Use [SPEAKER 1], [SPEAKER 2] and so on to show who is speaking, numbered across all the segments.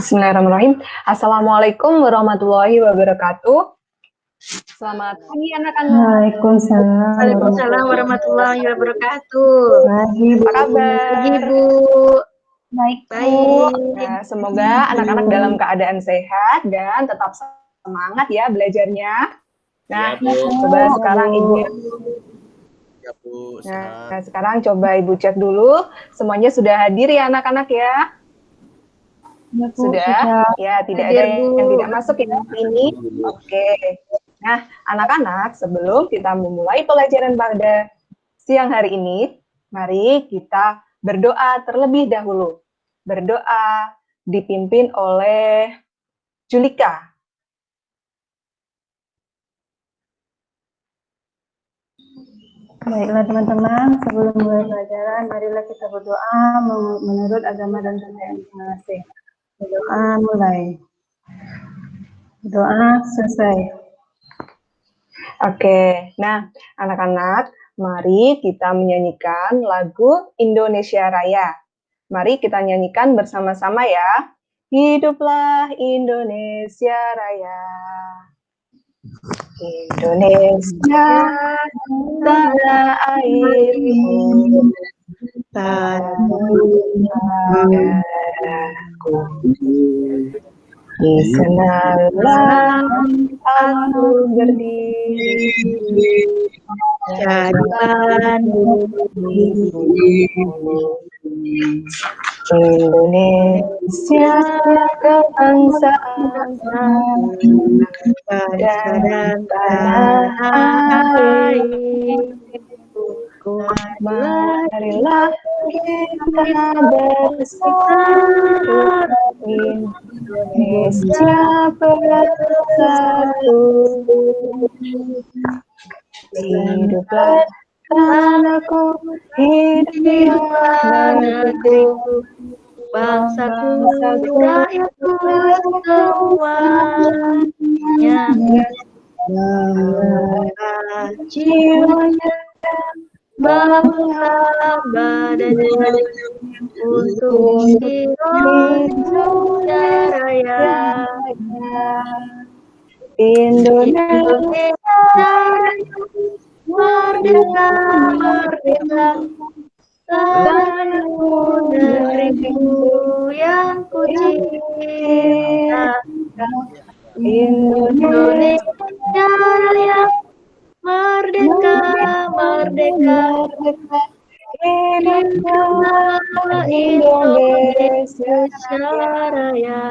[SPEAKER 1] Bismillahirrahmanirrahim. Assalamualaikum warahmatullahi wabarakatuh. Selamat pagi anak-anak.
[SPEAKER 2] Waalaikumsalam warahmatullahi wabarakatuh.
[SPEAKER 1] Apa kabar?
[SPEAKER 2] Pagi, Bu.
[SPEAKER 3] Baik.
[SPEAKER 1] Nah, semoga anak-anak dalam keadaan sehat dan tetap semangat ya belajarnya. Nah, coba sekarang Ibu.
[SPEAKER 4] Ya, Bu.
[SPEAKER 1] Nah, sekarang coba Ibu cek dulu. Semuanya sudah hadir ya anak-anak ya?
[SPEAKER 3] Ya, Bu,
[SPEAKER 1] sudah? Ya, tidak
[SPEAKER 2] Hadir,
[SPEAKER 1] ada
[SPEAKER 2] Bu.
[SPEAKER 1] yang tidak masuk ya ini. Oke. Nah, anak-anak, sebelum kita memulai pelajaran pada siang hari ini, mari kita berdoa terlebih dahulu. Berdoa dipimpin oleh Julika.
[SPEAKER 3] Baiklah teman-teman, sebelum mulai pelajaran, marilah kita berdoa menurut agama dan budaya masing-masing. Berdoa mulai. Doa selesai.
[SPEAKER 1] Oke, nah anak-anak, mari kita menyanyikan lagu Indonesia Raya. Mari kita nyanyikan bersama-sama ya. Hiduplah Indonesia Raya. Indonesia tanah airku, tanahku. Di sanalah aku berdiri,
[SPEAKER 2] Jadikan
[SPEAKER 1] Indonesia kebangsaan dan tanah airku. Marilah kita bersatu, Indonesia bersatu. Hiduplah tanahku, hiduplah negeriku,
[SPEAKER 2] bangsaku, rakyatku semuanya. Jiwanya, bangsa badannya untuk Indonesia Raya.
[SPEAKER 1] Indonesia
[SPEAKER 2] merdeka, merdeka, tanahku, negeriku yang kucinta. Indonesia Raya, merdeka, merdeka, hiduplah Indonesia Raya.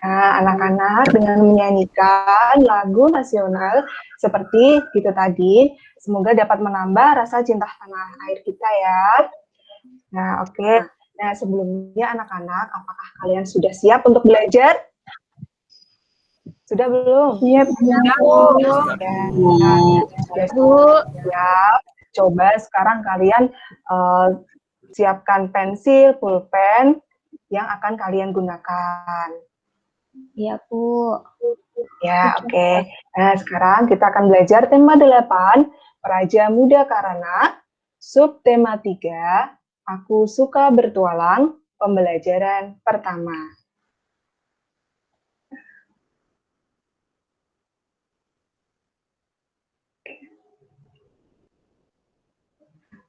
[SPEAKER 1] Nah, anak-anak dengan menyanyikan lagu nasional seperti itu tadi, semoga dapat menambah rasa cinta tanah air kita ya. Nah, oke. Nah, sebelumnya anak-anak, apakah kalian sudah siap untuk belajar? Sudah belum?
[SPEAKER 3] Siap,
[SPEAKER 2] Bu.
[SPEAKER 1] Ya, sudah siap. Coba sekarang kalian siapkan pensil, pulpen yang akan kalian gunakan.
[SPEAKER 3] Iya, Bu.
[SPEAKER 1] Ya, oke. Nah, sekarang kita akan belajar tema 8, Praja Muda Karana, subtema 3, Aku Suka Bertualang, pembelajaran pertama.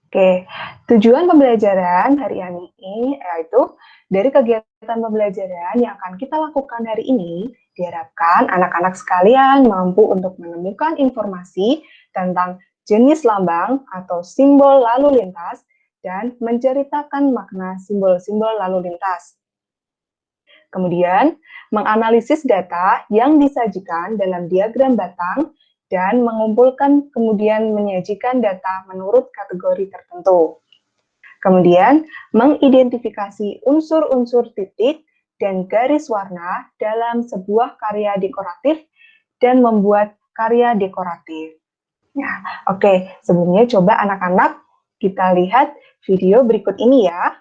[SPEAKER 1] Oke, tujuan pembelajaran hari ini yaitu dari kegiatan pembelajaran yang akan kita lakukan hari ini, diharapkan anak-anak sekalian mampu untuk menemukan informasi tentang jenis lambang atau simbol lalu lintas dan menceritakan makna simbol-simbol lalu lintas. Kemudian, menganalisis data yang disajikan dalam diagram batang dan mengumpulkan kemudian menyajikan data menurut kategori tertentu. Kemudian, mengidentifikasi unsur-unsur titik dan garis warna dalam sebuah karya dekoratif dan membuat karya dekoratif. Ya, oke. Sebelumnya coba anak-anak kita lihat video berikut ini ya.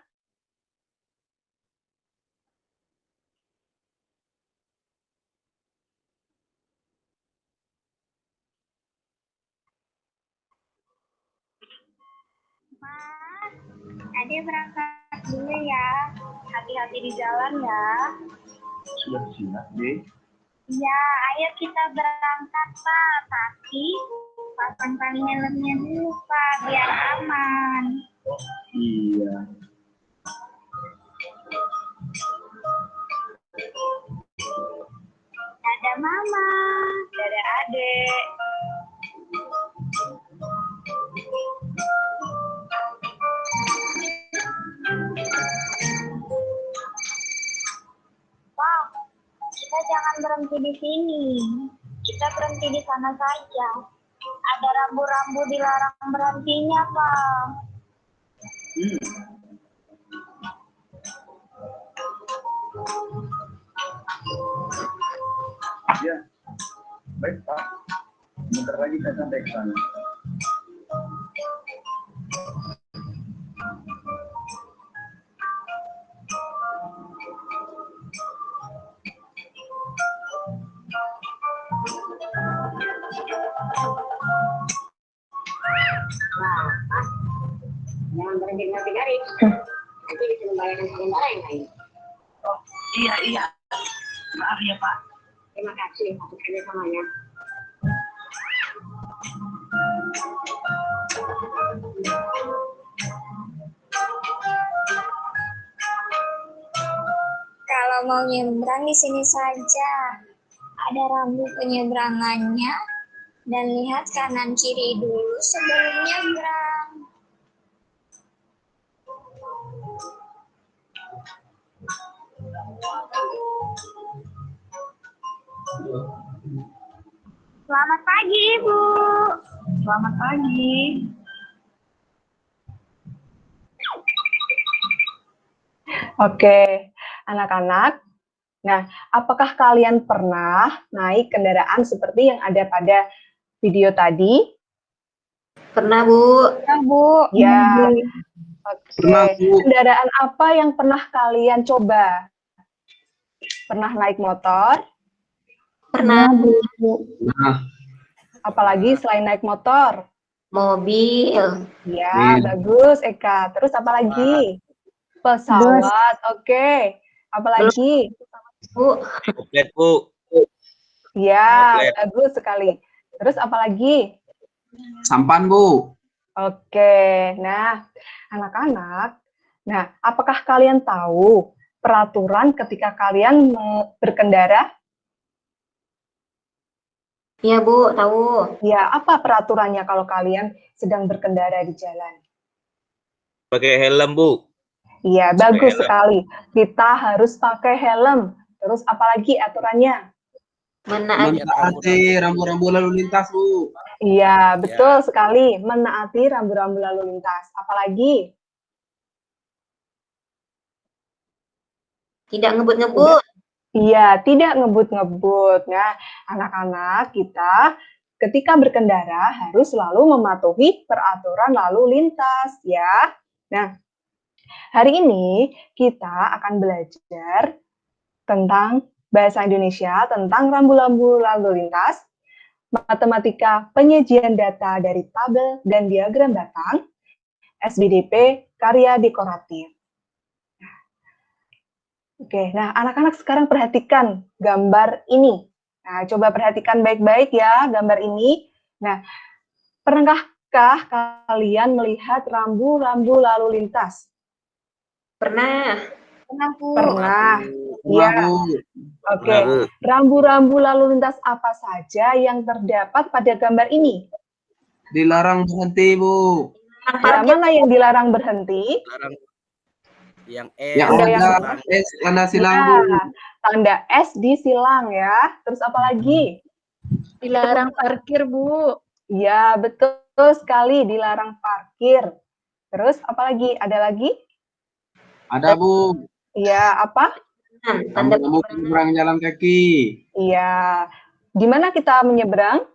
[SPEAKER 5] Ade berangkat dulu ya. Hati-hati di jalan ya.
[SPEAKER 6] Sudah siap, Dek?
[SPEAKER 5] Ya, ayo kita berangkat, Pak. Tapi pasangkan helmnya dulu, Pak, biar aman.
[SPEAKER 6] Iya.
[SPEAKER 5] Dadah Mama, dadah Adek. Wow, kita jangan berhenti di sini. Kita berhenti di sana saja. Ada rambu-rambu dilarang berhentinya, Pak.
[SPEAKER 6] Ya. Baik, Pak. Sebentar lagi saya sampai ke sana.
[SPEAKER 5] Jangan berhenti garis. Nanti bisa membahayakan pengendara yang lain.
[SPEAKER 7] Oh, iya. Maaf ya, Pak.
[SPEAKER 5] Terima kasih atas kerjasamanya. Kalau mau nyebrang di sini saja. Ada rambu penyeberangannya dan lihat kanan kiri dulu sebelum nyebrang. Selamat pagi, Ibu.
[SPEAKER 7] Selamat pagi.
[SPEAKER 1] Oke, anak-anak. Nah, apakah kalian pernah naik kendaraan seperti yang ada pada video tadi?
[SPEAKER 2] Pernah, Bu.
[SPEAKER 5] Nah, Bu.
[SPEAKER 1] Ya. Oke.
[SPEAKER 6] Pernah, Bu.
[SPEAKER 1] Kendaraan apa yang pernah kalian coba? Pernah naik motor?
[SPEAKER 2] Pernah, Bu.
[SPEAKER 6] Nah,
[SPEAKER 1] Apalagi selain naik motor?
[SPEAKER 2] Mobil.
[SPEAKER 1] Ya, bagus, Eka. Terus apa lagi? Pesawat. Oke. Apalagi?
[SPEAKER 2] Bu.
[SPEAKER 4] Moped, Bu.
[SPEAKER 1] Ya,
[SPEAKER 4] Moped.
[SPEAKER 1] bagus sekali. Terus apa lagi?
[SPEAKER 6] sampan, Bu.
[SPEAKER 1] Oke. Nah, anak-anak. Nah, apakah kalian tahu peraturan ketika kalian berkendara?
[SPEAKER 2] Iya, Bu, tahu.
[SPEAKER 1] Ya, apa peraturannya kalau kalian sedang berkendara di jalan?
[SPEAKER 4] Pakai helm, Bu.
[SPEAKER 1] Iya, bagus
[SPEAKER 4] helm.
[SPEAKER 1] sekali. Kita harus pakai helm. Terus apalagi aturannya?
[SPEAKER 6] Menaati rambu-rambu lalu lintas, Bu.
[SPEAKER 1] Iya, betul sekali. Menaati rambu-rambu lalu lintas. Apalagi?
[SPEAKER 2] Tidak ngebut-ngebut.
[SPEAKER 1] Iya, tidak ngebut-ngebut. Nah, anak-anak kita ketika berkendara harus selalu mematuhi peraturan lalu lintas, ya. Nah, hari ini kita akan belajar tentang bahasa Indonesia, tentang rambu-rambu lalu lintas, matematika penyajian data dari tabel dan diagram batang, SBDP karya dekoratif. Oke, nah anak-anak sekarang perhatikan gambar ini. Nah, coba perhatikan baik-baik ya gambar ini. Nah, pernahkah kalian melihat rambu-rambu lalu lintas?
[SPEAKER 2] Pernah.
[SPEAKER 5] Pernah, Bu.
[SPEAKER 1] Pernah.
[SPEAKER 6] Pernah,
[SPEAKER 1] Ya.
[SPEAKER 6] Bu.
[SPEAKER 1] Oke,
[SPEAKER 4] Pernah, Bu.
[SPEAKER 1] rambu-rambu lalu lintas apa saja yang terdapat pada gambar ini?
[SPEAKER 6] Dilarang berhenti, Bu.
[SPEAKER 1] Ya, mana yang dilarang berhenti?
[SPEAKER 4] Larang yang
[SPEAKER 6] Yang
[SPEAKER 1] Ada yang
[SPEAKER 6] ada tanda silang, Bu.
[SPEAKER 1] Nah, tanda S di silang ya. Terus apa lagi?
[SPEAKER 2] Dilarang parkir, Bu.
[SPEAKER 1] Ya, betul sekali, dilarang parkir. Terus apa lagi? Ada lagi?
[SPEAKER 6] Ada, Bu.
[SPEAKER 1] Iya, apa?
[SPEAKER 2] Tanda
[SPEAKER 6] Rambu penyeberang jalan kaki.
[SPEAKER 1] Iya. Di mana kita menyeberang?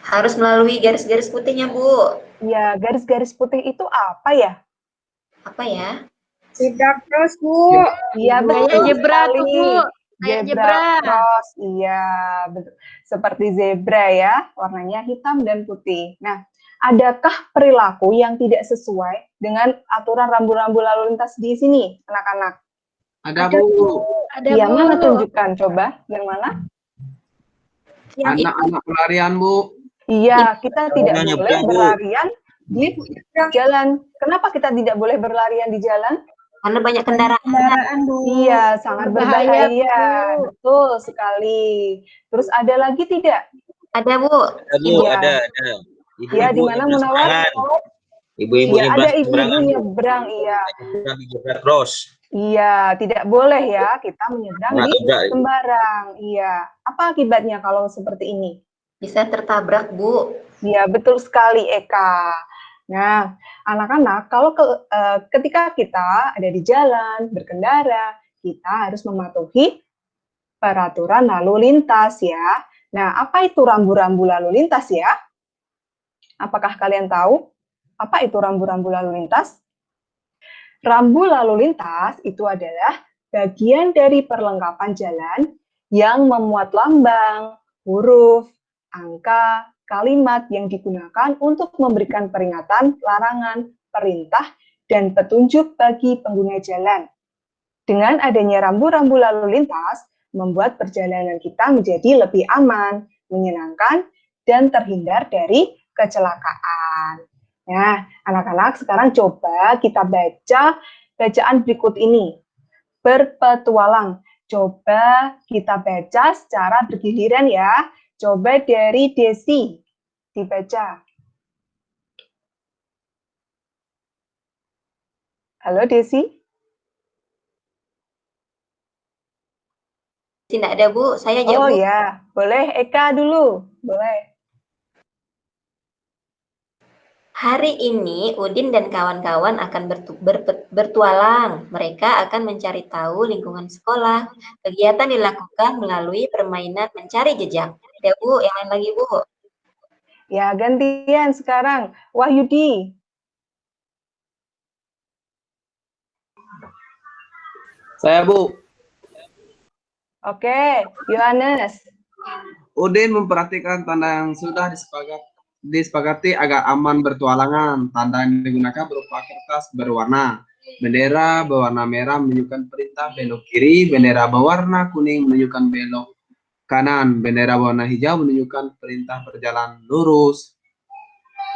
[SPEAKER 2] harus melalui garis-garis putihnya, Bu.
[SPEAKER 1] Ya, garis-garis putih itu apa ya?
[SPEAKER 2] Apa ya?
[SPEAKER 5] Zebra cross, Bu.
[SPEAKER 1] Iya, betul
[SPEAKER 2] Kayak zebra tuh,
[SPEAKER 1] sekali.
[SPEAKER 2] Bu. Kayak zebra.
[SPEAKER 1] Cross. Iya, betul. Seperti zebra ya, warnanya hitam dan putih. Nah, adakah perilaku yang tidak sesuai dengan aturan rambu-rambu lalu lintas di sini, anak-anak?
[SPEAKER 8] Ada, Bu.
[SPEAKER 1] Yang mana tunjukkan, coba, yang mana?
[SPEAKER 8] Anak-anak pelarian, Bu.
[SPEAKER 1] Iya, kita tidak
[SPEAKER 4] Nyebrang,
[SPEAKER 1] boleh
[SPEAKER 4] Bu.
[SPEAKER 1] berlarian di jalan. Kenapa kita tidak boleh berlarian di jalan?
[SPEAKER 2] Karena banyak kendaraan.
[SPEAKER 3] Kendaraan, Bu.
[SPEAKER 1] Iya, sangat
[SPEAKER 3] Berbahaya,
[SPEAKER 1] berbahaya. Betul sekali. Terus ada lagi tidak?
[SPEAKER 2] Ada, Bu.
[SPEAKER 4] Ada, Bu,
[SPEAKER 1] Iya.
[SPEAKER 4] ada.
[SPEAKER 1] Iya, di mana, Munawar?
[SPEAKER 4] Ibu-ibu
[SPEAKER 1] Iya,
[SPEAKER 4] nyebrang
[SPEAKER 1] ada ibu-ibu
[SPEAKER 4] sembarangan.
[SPEAKER 1] nyebrang, iya.
[SPEAKER 4] Nyebrang di zebra cross.
[SPEAKER 1] Iya, tidak boleh ya kita menyeberang
[SPEAKER 4] Nah,
[SPEAKER 1] di
[SPEAKER 4] tidak.
[SPEAKER 1] sembarang. Iya. Apa akibatnya kalau seperti ini?
[SPEAKER 2] Bisa tertabrak, Bu.
[SPEAKER 1] Iya, betul sekali, Eka. Nah, anak-anak, kalau ketika kita ada di jalan, berkendara, kita harus mematuhi peraturan lalu lintas ya. Nah, apa itu rambu-rambu lalu lintas ya? Apakah kalian tahu apa itu rambu-rambu lalu lintas? Rambu lalu lintas itu adalah bagian dari perlengkapan jalan yang memuat lambang, huruf, angka, kalimat yang digunakan untuk memberikan peringatan, larangan, perintah, dan petunjuk bagi pengguna jalan. Dengan adanya rambu-rambu lalu lintas, membuat perjalanan kita menjadi lebih aman, menyenangkan, dan terhindar dari kecelakaan. Nah, anak-anak sekarang coba kita baca bacaan berikut ini. Berpetualang. Coba kita baca secara bergiliran ya. Coba dari Desi dibaca. Halo Desi?
[SPEAKER 2] Tidak ada, Bu. Saya aja,
[SPEAKER 1] Oh
[SPEAKER 2] Bu.
[SPEAKER 1] ya, boleh Eka dulu. Boleh.
[SPEAKER 2] Hari ini Udin dan kawan-kawan akan bertualang. Mereka akan mencari tahu lingkungan sekolah. Kegiatan dilakukan melalui permainan mencari jejak. Ada, Bu. Yang lain lagi, Bu.
[SPEAKER 1] Ya, gantian sekarang. Wahyudi.
[SPEAKER 8] Saya, Bu.
[SPEAKER 1] Oke, Yohanes.
[SPEAKER 8] Udin memperhatikan tanda yang sudah disepakati agar aman bertualangan. Tanda yang digunakan berupa kertas berwarna. Bendera berwarna merah menunjukkan perintah belok kiri. Bendera berwarna kuning menunjukkan belok kanan. Bendera berwarna hijau menunjukkan perintah berjalan lurus.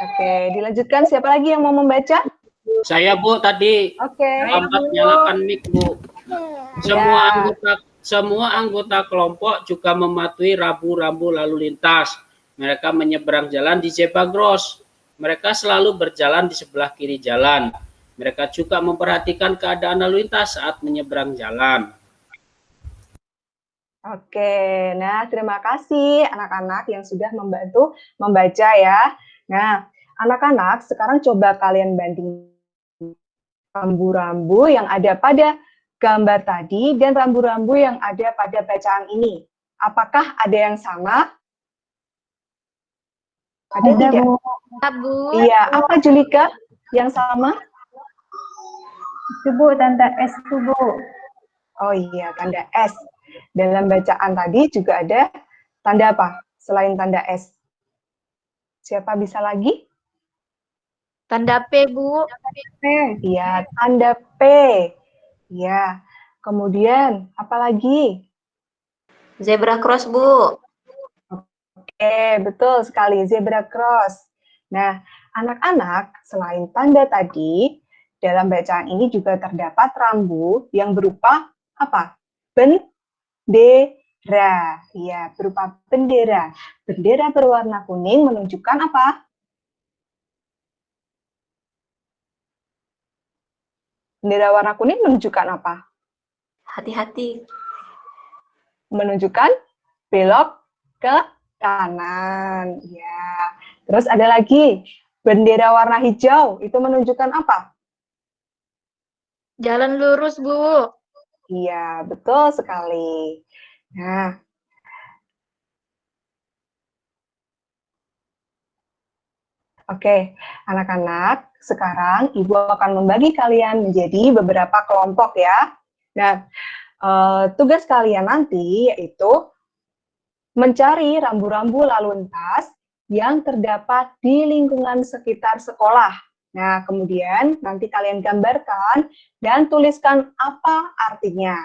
[SPEAKER 1] Oke, dilanjutkan. Siapa lagi yang mau membaca?
[SPEAKER 7] Saya, Bu, tadi
[SPEAKER 1] Oke.
[SPEAKER 7] lambat nyalakan mic, Bu. Semua anggota kelompok juga mematuhi rambu-rambu lalu lintas. Mereka menyeberang jalan di zebra cross. Mereka selalu berjalan di sebelah kiri jalan. Mereka juga memperhatikan keadaan lalu lintas saat menyeberang jalan.
[SPEAKER 1] Oke, nah terima kasih anak-anak yang sudah membantu membaca ya. Nah, anak-anak sekarang coba kalian banding rambu-rambu yang ada pada gambar tadi dan rambu-rambu yang ada pada bacaan ini. Apakah ada yang sama? Ada tidak?
[SPEAKER 5] Bu.
[SPEAKER 1] Iya, apa Julika yang sama?
[SPEAKER 3] Itu, Bu, tanda S itu, Bu.
[SPEAKER 1] Oh iya, tanda S. Dalam bacaan tadi juga ada tanda apa selain tanda S? Siapa bisa lagi?
[SPEAKER 5] Tanda P, Bu.
[SPEAKER 1] Iya, tanda P. Iya. Kemudian apa lagi?
[SPEAKER 2] Zebra cross, Bu.
[SPEAKER 1] Oke, betul sekali, zebra cross. Nah, anak-anak, selain tanda tadi, dalam bacaan ini juga terdapat rambu yang berupa apa? Bendera. Ya, berupa bendera. Bendera berwarna kuning menunjukkan apa? Bendera warna kuning menunjukkan apa?
[SPEAKER 2] Hati-hati.
[SPEAKER 1] Menunjukkan belok ke kanan. Ya. Terus ada lagi, bendera warna hijau itu menunjukkan apa?
[SPEAKER 5] Jalan lurus, Bu.
[SPEAKER 1] Iya, betul sekali. Nah, oke, anak-anak, sekarang Ibu akan membagi kalian menjadi beberapa kelompok ya. Nah, tugas kalian nanti yaitu mencari rambu-rambu lalu lintas yang terdapat di lingkungan sekitar sekolah. Nah, kemudian nanti kalian gambarkan dan tuliskan apa artinya.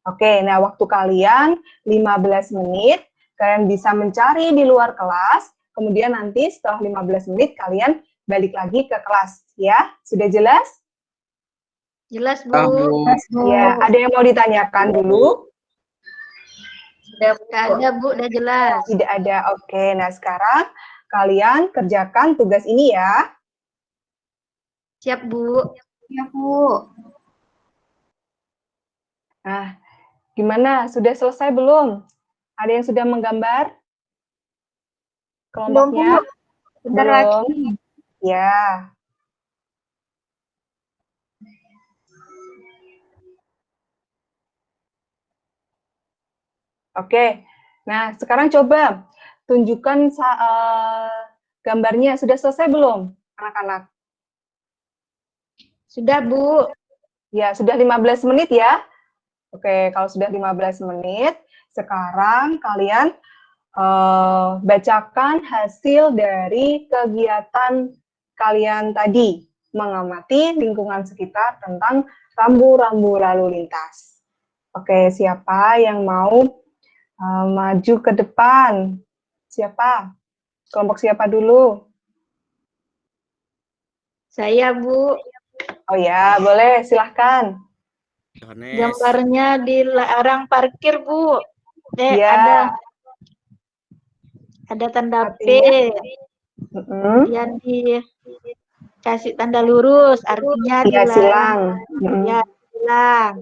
[SPEAKER 1] Oke, nah waktu kalian 15 menit, kalian bisa mencari di luar kelas, kemudian nanti setelah 15 menit kalian balik lagi ke kelas, ya. Sudah jelas?
[SPEAKER 2] Jelas, Bu.
[SPEAKER 1] Ya, ada yang mau ditanyakan dulu?
[SPEAKER 2] Sudah ada, Bu, udah jelas.
[SPEAKER 1] Tidak ada. Oke, nah sekarang kalian kerjakan tugas ini ya.
[SPEAKER 2] Siap, Bu.
[SPEAKER 5] Ya, Bu.
[SPEAKER 1] Nah, gimana? Sudah selesai belum? Ada yang sudah menggambar kelompoknya?
[SPEAKER 5] Bentar
[SPEAKER 1] Belum.
[SPEAKER 5] lagi.
[SPEAKER 1] Ya. Oke. Nah, sekarang coba tunjukkan gambarnya. Sudah selesai belum, anak-anak?
[SPEAKER 2] Sudah, Bu.
[SPEAKER 1] Ya, sudah 15 menit ya. Oke, kalau sudah 15 menit, sekarang kalian bacakan hasil dari kegiatan kalian tadi, mengamati lingkungan sekitar tentang rambu-rambu lalu lintas. Oke, siapa yang mau maju ke depan? Siapa? Kelompok siapa dulu?
[SPEAKER 2] Saya, Bu.
[SPEAKER 1] Oh ya, boleh, silahkan.
[SPEAKER 2] Gambarnya dilarang parkir, Bu.
[SPEAKER 1] Ya.
[SPEAKER 2] Ada tanda P.
[SPEAKER 1] Mm-mm.
[SPEAKER 2] Yang dikasih tanda lurus, artinya
[SPEAKER 1] Iya,
[SPEAKER 2] dilarang.
[SPEAKER 1] silang. Mm-mm.
[SPEAKER 2] Ya, silang.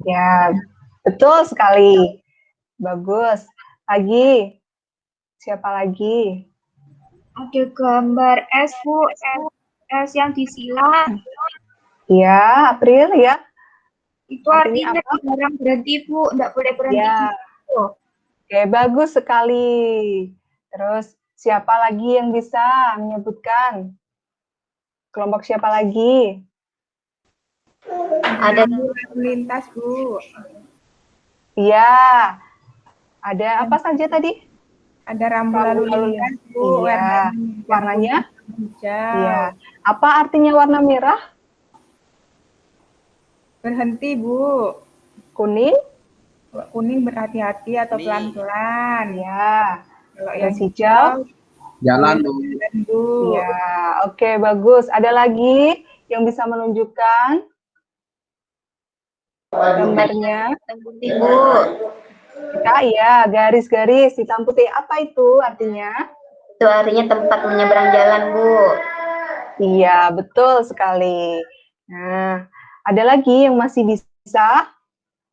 [SPEAKER 1] Ya, betul sekali. Bagus. Lagi. Siapa lagi?
[SPEAKER 5] Ada gambar S, Bu. S yang disilang.
[SPEAKER 1] Iya, April ya.
[SPEAKER 5] Itu artinya dilarang berhenti, Bu. Nggak boleh berhenti.
[SPEAKER 1] Ya.
[SPEAKER 5] Gitu.
[SPEAKER 1] Oke, bagus sekali. Terus, siapa lagi yang bisa menyebutkan? Kelompok siapa lagi?
[SPEAKER 3] Ada lalu lintas, Bu.
[SPEAKER 1] Iya. Ada apa saja tadi?
[SPEAKER 3] Ada rambu lalu lintas, Bu.
[SPEAKER 1] Iya. Warnanya?
[SPEAKER 3] Hijau.
[SPEAKER 1] Iya. Apa artinya warna merah?
[SPEAKER 3] Berhenti, Bu.
[SPEAKER 1] Kuning?
[SPEAKER 3] Kuning berhati-hati atau pelan-pelan.
[SPEAKER 1] Ya.
[SPEAKER 3] Kalau
[SPEAKER 1] yang
[SPEAKER 3] yang
[SPEAKER 1] hijau?
[SPEAKER 8] Jalan,
[SPEAKER 1] Bu. Ya, oke, bagus. Ada lagi yang bisa menunjukkan gambarnya?
[SPEAKER 2] Ibu.
[SPEAKER 1] Ya, garis-garis hitam putih. Apa itu artinya?
[SPEAKER 2] Itu artinya tempat menyeberang jalan, Bu.
[SPEAKER 1] Iya, betul sekali. Nah, ada lagi yang masih bisa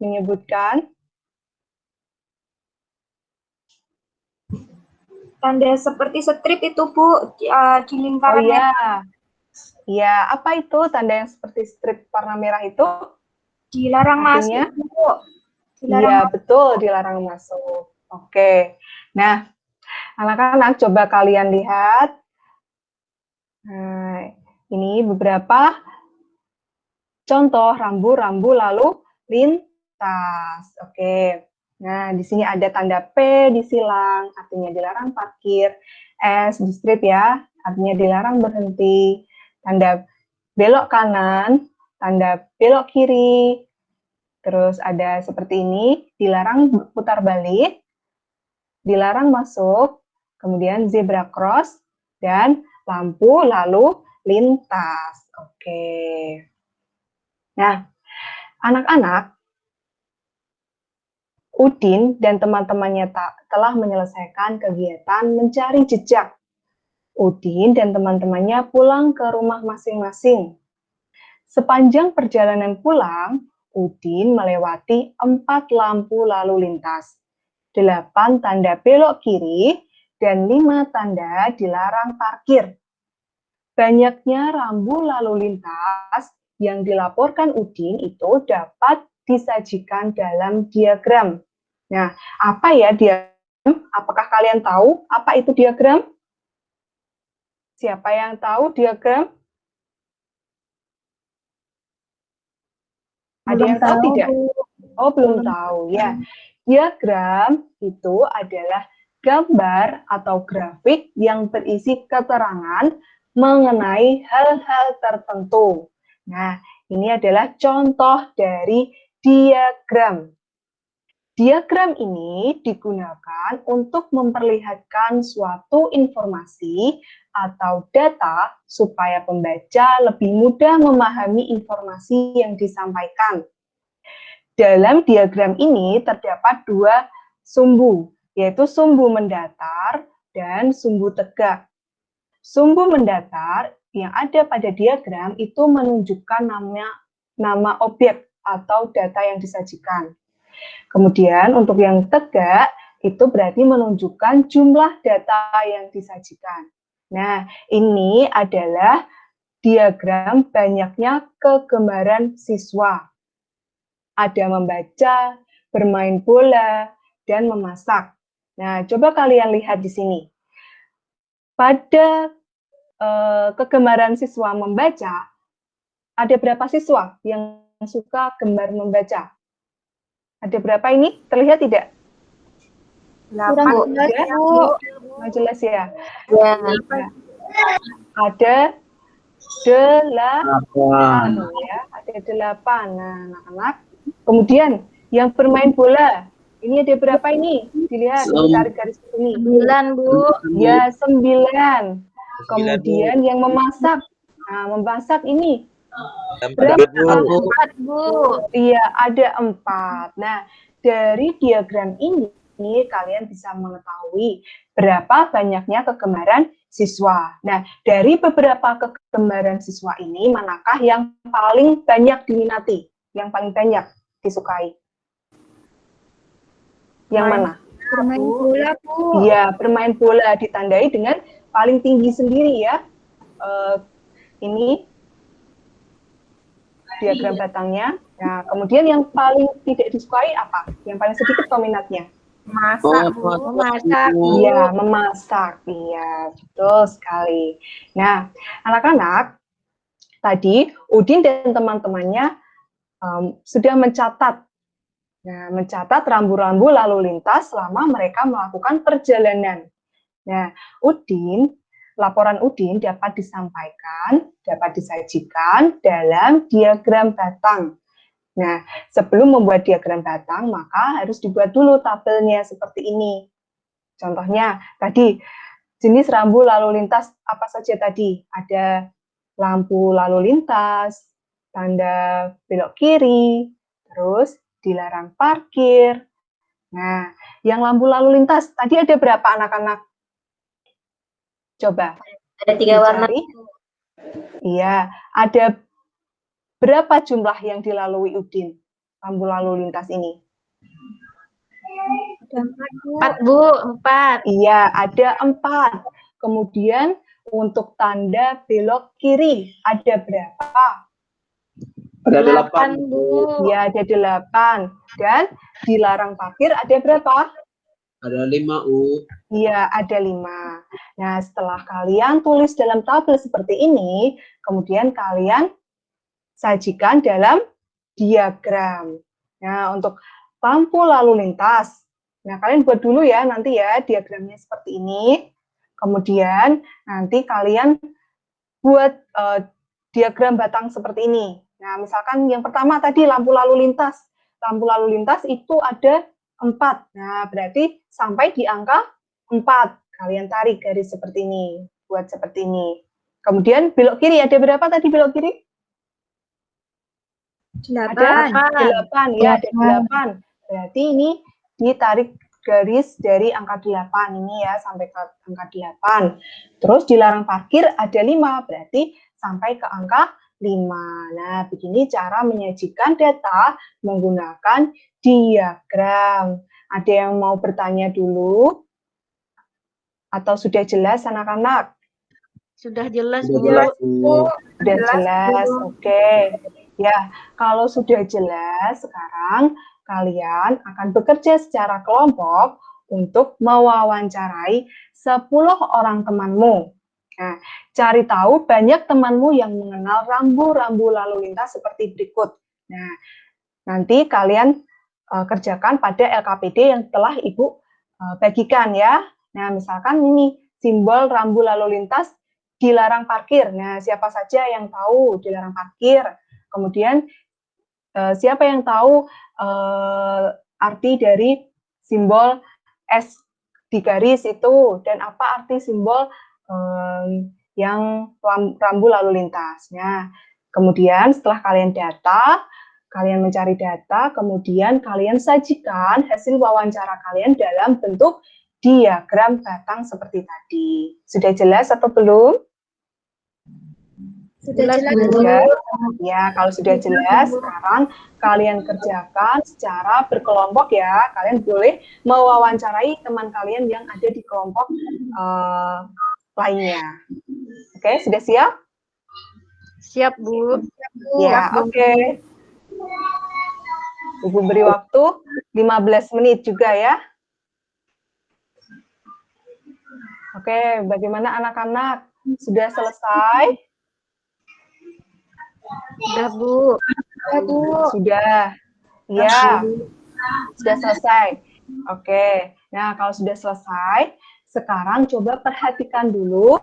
[SPEAKER 1] menyebutkan?
[SPEAKER 5] Tanda seperti strip itu, Bu, di lingkaran.
[SPEAKER 1] Oh iya. Iya, apa itu tanda yang seperti strip warna merah itu?
[SPEAKER 5] Dilarang masuk, Bu.
[SPEAKER 1] Iya, betul, dilarang masuk. Oke. Nah, anak-anak coba kalian lihat. Nah, ini beberapa contoh rambu-rambu lalu lintas. Oke. Nah, di sini ada tanda P disilang, artinya dilarang parkir. S di strip ya, artinya dilarang berhenti. Tanda belok kanan, tanda belok kiri. Terus ada seperti ini, dilarang putar balik, dilarang masuk, kemudian zebra cross, dan lampu lalu lintas. Oke. Nah, anak-anak, Udin dan teman-temannya telah menyelesaikan kegiatan mencari jejak. Udin dan teman-temannya pulang ke rumah masing-masing. Sepanjang perjalanan pulang, Udin melewati 4 lampu lalu lintas, 8 tanda belok kiri, dan 5 tanda dilarang parkir. Banyaknya rambu lalu lintas yang dilaporkan Udin itu dapat disajikan dalam diagram. Nah, apa ya diagram? Apakah kalian tahu apa itu diagram? Siapa yang tahu diagram? Ada yang tahu tidak? Oh, belum tahu ya. Diagram itu adalah gambar atau grafik yang berisi keterangan mengenai hal-hal tertentu. Nah, ini adalah contoh dari diagram. Diagram ini digunakan untuk memperlihatkan suatu informasi atau data supaya pembaca lebih mudah memahami informasi yang disampaikan. Dalam diagram ini terdapat dua sumbu, yaitu sumbu mendatar dan sumbu tegak. Sumbu mendatar yang ada pada diagram itu menunjukkan nama objek atau data yang disajikan. Kemudian untuk yang tegak itu berarti menunjukkan jumlah data yang disajikan. Nah, ini adalah diagram banyaknya kegemaran siswa. Ada membaca, bermain bola, dan memasak. Nah, coba kalian lihat di sini. Pada kegemaran siswa membaca, ada berapa siswa yang suka gemar membaca? Ada berapa ini? Terlihat tidak?
[SPEAKER 5] 8
[SPEAKER 1] Ya, nggak jelas ya?
[SPEAKER 2] Ya.
[SPEAKER 1] Nah, ada 8 ya, ada 8. Nah, anak-anak. Kemudian yang bermain bola, ini ada berapa ini? Dilihat, ditarik garis ke sini.
[SPEAKER 2] 9, Bu.
[SPEAKER 1] Ya, 9. Kemudian yang memasak, nah memasak ini berapa?
[SPEAKER 2] 4, Bu.
[SPEAKER 1] Iya, ada 4. Nah, dari diagram ini kalian bisa mengetahui berapa banyaknya kegemaran siswa. Nah, dari beberapa kegemaran siswa ini, manakah yang paling banyak diminati? Yang paling banyak disukai? Yang mana?
[SPEAKER 5] Bermain bola, Bu.
[SPEAKER 1] Iya, bermain bola ditandai dengan paling tinggi sendiri ya. Ini diagram batangnya. Nah, kemudian yang paling tidak disukai apa? Yang paling sedikit peminatnya?
[SPEAKER 2] Masak, Bu. Masak.
[SPEAKER 1] Iya, memasak. Iya, betul sekali. Nah, anak-anak, tadi Udin dan teman-temannya sudah mencatat. Nah, mencatat rambu-rambu lalu lintas selama mereka melakukan perjalanan. Nah, laporan Udin dapat disampaikan, dapat disajikan dalam diagram batang. Nah, sebelum membuat diagram batang, maka harus dibuat dulu tabelnya seperti ini. Contohnya, tadi jenis rambu lalu lintas apa saja tadi? Ada lampu lalu lintas, tanda belok kiri, terus dilarang parkir. Nah, yang lampu lalu lintas, tadi ada berapa anak-anak? Coba.
[SPEAKER 2] Ada 3 warna.
[SPEAKER 1] Iya, ada berapa jumlah yang dilalui Udin? Lampu lalu lintas ini?
[SPEAKER 2] 4, Bu. 4.
[SPEAKER 1] Iya, ada 4. Kemudian untuk tanda belok kiri, ada berapa?
[SPEAKER 8] Ada 8,
[SPEAKER 2] Bu.
[SPEAKER 1] Iya, ada 8. Dan dilarang parkir ada berapa?
[SPEAKER 8] Ada 5, U.
[SPEAKER 1] Iya, ada 5. Nah, setelah kalian tulis dalam tabel seperti ini, kemudian kalian sajikan dalam diagram. Nah, untuk lampu lalu lintas, nah kalian buat dulu ya nanti ya diagramnya seperti ini. Kemudian nanti kalian buat diagram batang seperti ini. Nah, misalkan yang pertama tadi lampu lalu lintas. Lampu lalu lintas itu ada 4. Nah, berarti sampai di angka 4. Kalian tarik garis seperti ini. Buat seperti ini. Kemudian belok kiri, ada berapa tadi belok kiri?
[SPEAKER 5] 8.
[SPEAKER 1] Ada 8, ya ada 8. Berarti ini ditarik garis dari angka 8 ini ya, sampai ke angka 8. Terus dilarang parkir ada 5, berarti sampai ke angka 5. Nah, begini cara menyajikan data menggunakan diagram. Ada yang mau bertanya dulu? Atau sudah jelas anak-anak?
[SPEAKER 2] Sudah jelas,
[SPEAKER 8] Sudah jelas,
[SPEAKER 2] Bu.
[SPEAKER 1] Sudah jelas, oke. Ya, kalau sudah jelas, sekarang kalian akan bekerja secara kelompok untuk mewawancarai 10 orang temanmu. Nah, cari tahu banyak temanmu yang mengenal rambu-rambu lalu lintas seperti berikut. Nah, nanti kalian kerjakan pada LKPD yang telah Ibu bagikan ya. Nah, misalkan ini simbol rambu lalu lintas dilarang parkir. Nah, siapa saja yang tahu dilarang parkir? Kemudian siapa yang tahu arti dari simbol S di garis itu dan apa arti simbol yang rambu lalu lintas? Nah, kemudian setelah kalian mencari data, kemudian kalian sajikan hasil wawancara kalian dalam bentuk diagram batang seperti tadi. Sudah jelas atau belum?
[SPEAKER 5] Sudah jelas.
[SPEAKER 1] Sudah. Ya, kalau sudah jelas, sekarang kalian kerjakan secara berkelompok ya. Kalian boleh mewawancarai teman kalian yang ada di kelompok lainnya. Oke, sudah siap?
[SPEAKER 3] Siap, Bu.
[SPEAKER 1] Ya, oke. Ibu beri waktu 15 menit juga ya. Oke, bagaimana anak-anak? Sudah selesai?
[SPEAKER 3] Sudah, Bu.
[SPEAKER 1] Sudah. Ya, sudah selesai. Oke, nah kalau sudah selesai, sekarang coba perhatikan dulu.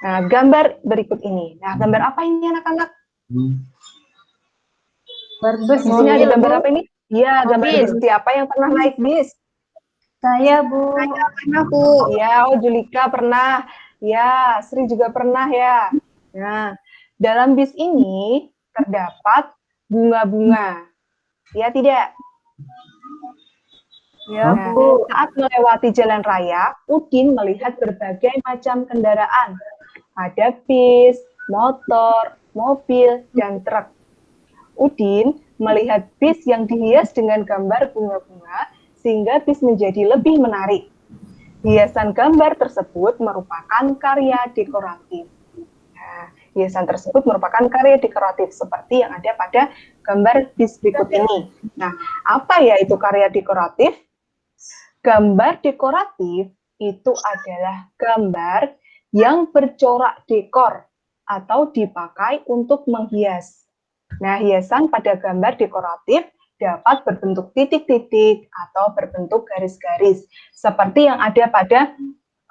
[SPEAKER 1] Nah, gambar berikut ini. Nah, gambar apa ini anak-anak?
[SPEAKER 3] Bus.
[SPEAKER 1] Di sini ada gambar apa ini? Iya, gambar
[SPEAKER 3] Mobil.
[SPEAKER 1] bis. Siapa yang pernah naik bis?
[SPEAKER 3] Saya, Bu.
[SPEAKER 5] Pernah, Bu.
[SPEAKER 1] Ya, oh Julika pernah. Ya, Sri juga pernah ya. Nah, dalam bis ini terdapat bunga-bunga. Ya, tidak? Ya, nah, saat melewati jalan raya, Udin melihat berbagai macam kendaraan. Ada bis, motor, mobil, dan truk. Udin melihat bis yang dihias dengan gambar bunga-bunga sehingga bis menjadi lebih menarik. Hiasan gambar tersebut merupakan karya dekoratif. Nah, hiasan tersebut merupakan karya dekoratif seperti yang ada pada gambar bis berikut ini. Nah, apa ya itu karya dekoratif? Gambar dekoratif itu adalah gambar yang bercorak dekor atau dipakai untuk menghias. Nah, hiasan pada gambar dekoratif dapat berbentuk titik-titik atau berbentuk garis-garis seperti yang ada pada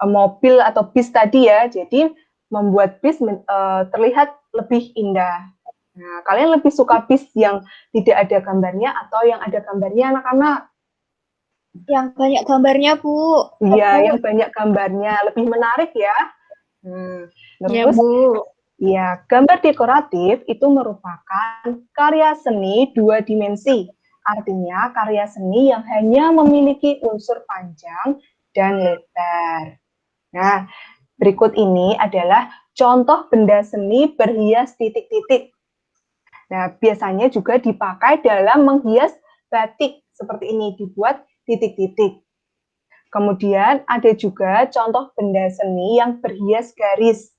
[SPEAKER 1] mobil atau bis tadi ya. Jadi membuat bis terlihat lebih indah. Nah, kalian lebih suka bis yang tidak ada gambarnya atau yang ada gambarnya anak-anak?
[SPEAKER 5] Yang banyak gambarnya, Bu.
[SPEAKER 1] Iya, yang banyak gambarnya lebih menarik ya.
[SPEAKER 3] Ya,
[SPEAKER 1] Terus,
[SPEAKER 3] Bu.
[SPEAKER 1] ya, gambar dekoratif itu merupakan karya seni 2 dimensi. Artinya karya seni yang hanya memiliki unsur panjang dan lebar. Nah, berikut ini adalah contoh benda seni berhias titik-titik. Nah, biasanya juga dipakai dalam menghias batik seperti ini, dibuat titik-titik. Kemudian ada juga contoh benda seni yang berhias garis.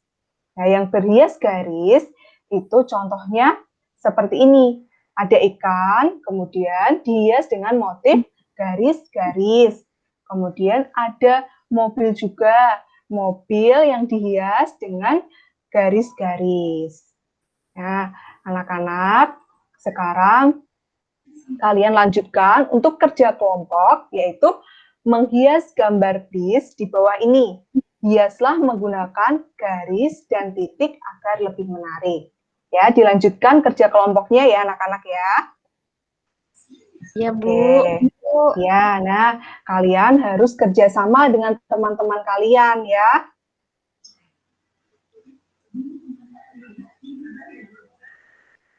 [SPEAKER 1] Nah, yang berhias garis itu contohnya seperti ini. Ada ikan, kemudian dihias dengan motif garis-garis. Kemudian ada mobil juga, mobil yang dihias dengan garis-garis. Nah, anak-anak, sekarang kalian lanjutkan untuk kerja kelompok, yaitu menghias gambar bis di bawah ini. Hiaslah menggunakan garis dan titik agar lebih menarik. Ya, dilanjutkan kerja kelompoknya ya anak-anak ya.
[SPEAKER 3] Ya, Bu.
[SPEAKER 1] Oke. Ya, nah kalian harus kerjasama dengan teman-teman kalian ya.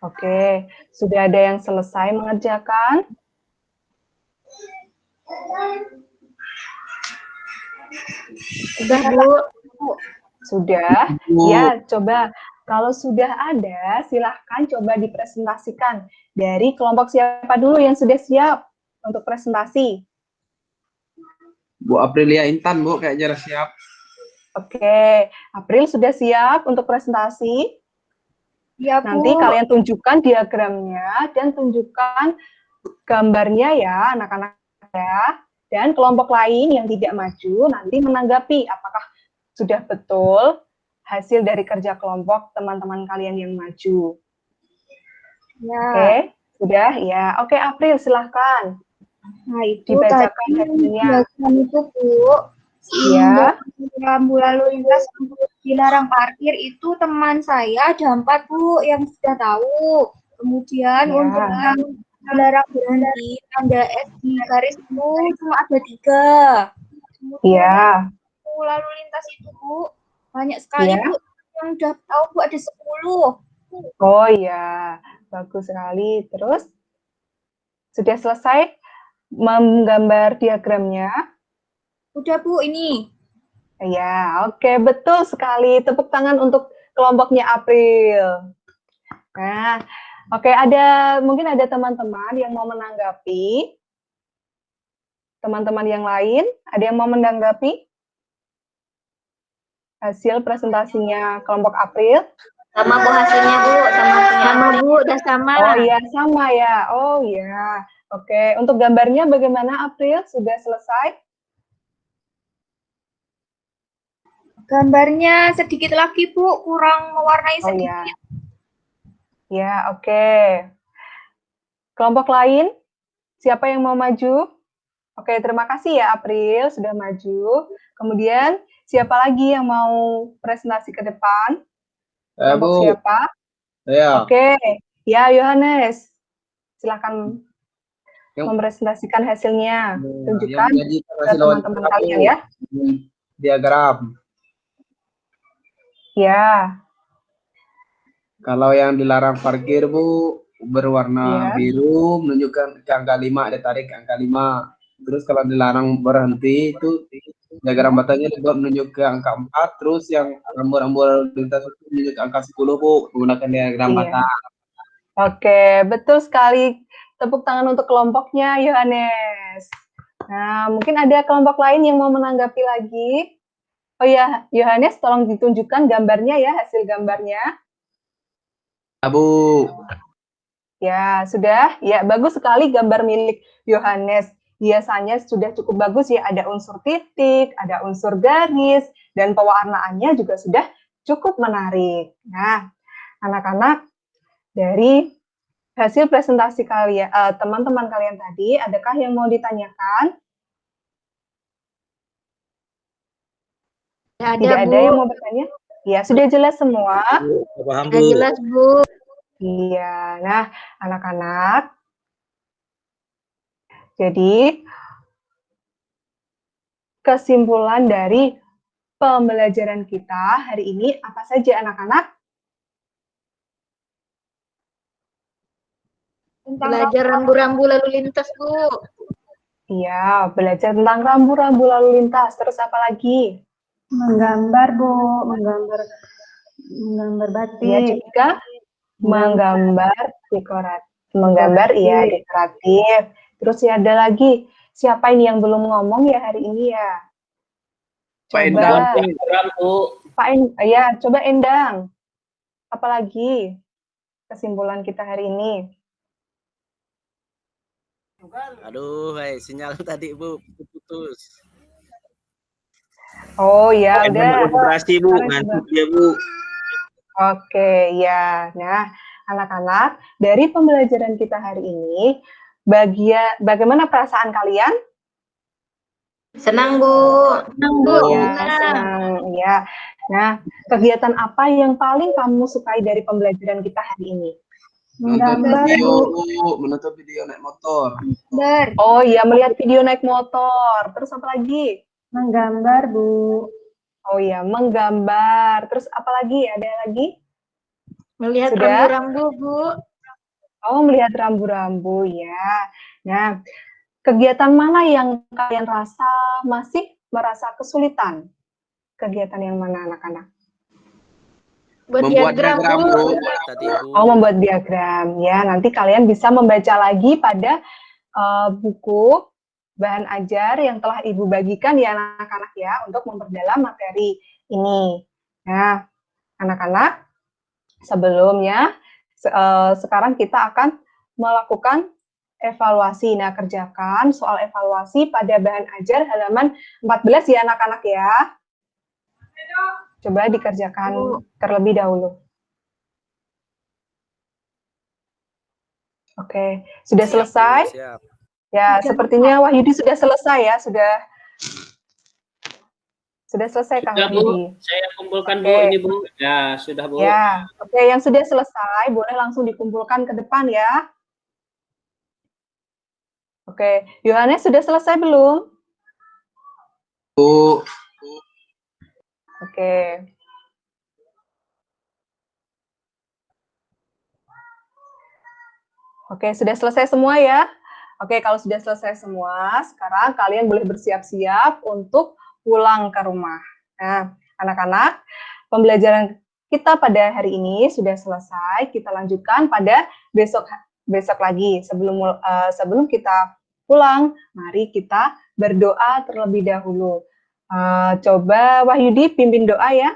[SPEAKER 1] Oke, sudah ada yang selesai mengerjakan?
[SPEAKER 3] Sudah, Bu.
[SPEAKER 1] Sudah? Ya, coba. Kalau sudah ada, silahkan coba dipresentasikan. Dari kelompok siapa dulu yang sudah siap untuk presentasi?
[SPEAKER 8] Bu Aprilia Intan, Bu, kayaknya udah siap.
[SPEAKER 1] Oke, April sudah siap untuk presentasi?
[SPEAKER 5] Ya, Bu.
[SPEAKER 1] Nanti kalian tunjukkan diagramnya dan tunjukkan gambarnya ya, anak-anak ya. Dan kelompok lain yang tidak maju nanti menanggapi apakah sudah betul hasil dari kerja kelompok teman-teman kalian yang maju.
[SPEAKER 5] Ya.
[SPEAKER 1] Oke, Sudah? Ya. Oke, April, silahkan.
[SPEAKER 5] Nah, itu
[SPEAKER 1] Dibacakan
[SPEAKER 5] tadi
[SPEAKER 1] hasilnya.
[SPEAKER 5] diagram itu, Bu.
[SPEAKER 1] Ya.
[SPEAKER 5] Rambu lalu lintas untuk dilarang parkir itu teman saya ada 4, Bu, yang sudah tahu. Kemudian
[SPEAKER 1] Ya.
[SPEAKER 5] untuk yang dilarang berhenti, tanda S di garis itu cuma ada 3. Kemudian
[SPEAKER 1] Ya.
[SPEAKER 5] rambu lalu lintas itu, Bu, banyak sekali,
[SPEAKER 1] Ya.
[SPEAKER 5] Bu. Yang udah tahu, Bu, ada 10.
[SPEAKER 1] Oh iya, bagus sekali. Terus, sudah selesai menggambar diagramnya?
[SPEAKER 5] Udah, Bu, ini.
[SPEAKER 1] Ya, oke, betul sekali. Tepuk tangan untuk kelompoknya April. Nah, oke, mungkin ada teman-teman yang mau menanggapi. Teman-teman yang lain, ada yang mau menanggapi hasil presentasinya kelompok April?
[SPEAKER 2] Sama Bu hasilnya, Bu, sama punya.
[SPEAKER 5] Sama, Bu, udah sama.
[SPEAKER 1] Oh iya, sama ya. Oh iya. Oke, untuk gambarnya bagaimana April? Sudah selesai?
[SPEAKER 5] Gambarnya sedikit lagi, Bu, kurang mewarnai
[SPEAKER 1] Oh
[SPEAKER 5] sedikit.
[SPEAKER 1] ya. Ya, oke. Kelompok lain, siapa yang mau maju? Oke, terima kasih ya April sudah maju. Kemudian, siapa lagi yang mau presentasi ke depan? Kelompok
[SPEAKER 8] Bu.
[SPEAKER 1] siapa?
[SPEAKER 8] Ya.
[SPEAKER 1] Oke, ya Yohanes. Silakan mempresentasikan hasilnya. Tunjukkan ke teman-teman kalian ya.
[SPEAKER 8] Diagram.
[SPEAKER 1] Ya.
[SPEAKER 8] Kalau yang dilarang parkir, Bu, berwarna
[SPEAKER 1] Ya.
[SPEAKER 8] biru menunjukkan ke angka 5, ditarik ke angka 5. Terus kalau dilarang berhenti itu diagram batanya dibuat menunjuk ke angka 4, terus yang rambu-rambu lalu lintas itu menunjuk ke angka 10, Bu, menggunakan diagram
[SPEAKER 1] Iya.
[SPEAKER 8] bata.
[SPEAKER 1] Oke, betul sekali. Tepuk tangan untuk kelompoknya, Yohanes. Nah, mungkin ada kelompok lain yang mau menanggapi lagi. Oh ya, Yohanes, tolong ditunjukkan gambarnya ya, hasil gambarnya.
[SPEAKER 8] Bu.
[SPEAKER 1] Ya, sudah. Ya, bagus sekali gambar milik Yohanes. Biasanya sudah cukup bagus ya, ada unsur titik, ada unsur garis, dan pewarnaannya juga sudah cukup menarik. Nah, anak-anak, dari hasil presentasi kalian, teman-teman kalian tadi, adakah yang mau ditanyakan? Tidak ada yang mau bertanya? Ya, sudah jelas semua.
[SPEAKER 4] Paham,
[SPEAKER 5] Sudah
[SPEAKER 4] Bu.
[SPEAKER 5] jelas, Bu.
[SPEAKER 1] Iya, nah anak-anak, jadi kesimpulan dari pembelajaran kita hari ini apa saja anak-anak?
[SPEAKER 5] Belajar rambu-rambu lalu lintas, Bu.
[SPEAKER 1] Iya, belajar tentang rambu-rambu lalu lintas. Terus apa lagi?
[SPEAKER 3] Menggambar, Bu, menggambar batik.
[SPEAKER 1] Iya juga menggambar dekoratif. Menggambar ya dekoratif. Terus ya ada lagi. Siapa ini yang belum ngomong ya hari ini ya? Coba. Coba Endang. Apalagi kesimpulan kita hari ini?
[SPEAKER 9] Aduh, sinyal tadi Bu putus.
[SPEAKER 1] Oh ya, udah.
[SPEAKER 4] Konsentrasi Bu, ngantuk dia Bu.
[SPEAKER 1] Oke, ya. Nah, anak-anak, dari pembelajaran kita hari ini, bagaimana perasaan kalian?
[SPEAKER 2] Senang, Bu.
[SPEAKER 5] Senang, Bu.
[SPEAKER 1] Ya, senang. Ya. Nah, kegiatan apa yang paling kamu sukai dari pembelajaran kita hari ini?
[SPEAKER 3] Menggambar, Bu.
[SPEAKER 8] Menonton video naik motor.
[SPEAKER 1] Oh iya, melihat video naik motor. Terus apa lagi?
[SPEAKER 3] Menggambar, Bu.
[SPEAKER 1] Oh iya, menggambar. Terus apa lagi? Ada lagi?
[SPEAKER 5] Melihat rambu-rambu, Bu.
[SPEAKER 1] Oh, melihat rambu-rambu ya. Nah, kegiatan mana yang kalian masih merasa kesulitan? Kegiatan yang mana anak-anak?
[SPEAKER 5] Membuat diagram, Bu.
[SPEAKER 1] Oh, membuat diagram. Ya, nanti kalian bisa membaca lagi pada buku bahan ajar yang telah Ibu bagikan ya anak-anak ya, untuk memperdalam materi ini. Nah, anak-anak, sebelumnya sekarang kita akan melakukan evaluasi. Nah, kerjakan soal evaluasi pada bahan ajar halaman 14 ya anak-anak ya. Coba dikerjakan terlebih dahulu. Oke, sudah
[SPEAKER 9] Siap, Bu,
[SPEAKER 1] selesai?
[SPEAKER 9] siap.
[SPEAKER 1] Ya, sepertinya Wahyudi sudah selesai ya, sudah selesai Kang
[SPEAKER 7] Sudah, Bu.
[SPEAKER 1] Wahyudi.
[SPEAKER 7] Saya kumpulkan, Bu.
[SPEAKER 1] Oke.
[SPEAKER 7] Ini, Bu. Ya, sudah, Bu.
[SPEAKER 1] Ya, oke, yang sudah selesai boleh langsung dikumpulkan ke depan ya. Oke, Yohanes sudah selesai belum?
[SPEAKER 8] Bu.
[SPEAKER 1] Oke. Oke, sudah selesai semua ya? Oke, kalau sudah selesai semua, sekarang kalian boleh bersiap-siap untuk pulang ke rumah. Nah, anak-anak, pembelajaran kita pada hari ini sudah selesai. Kita lanjutkan pada besok lagi. Sebelum kita pulang, mari kita berdoa terlebih dahulu. Coba Wahyudi pimpin doa ya.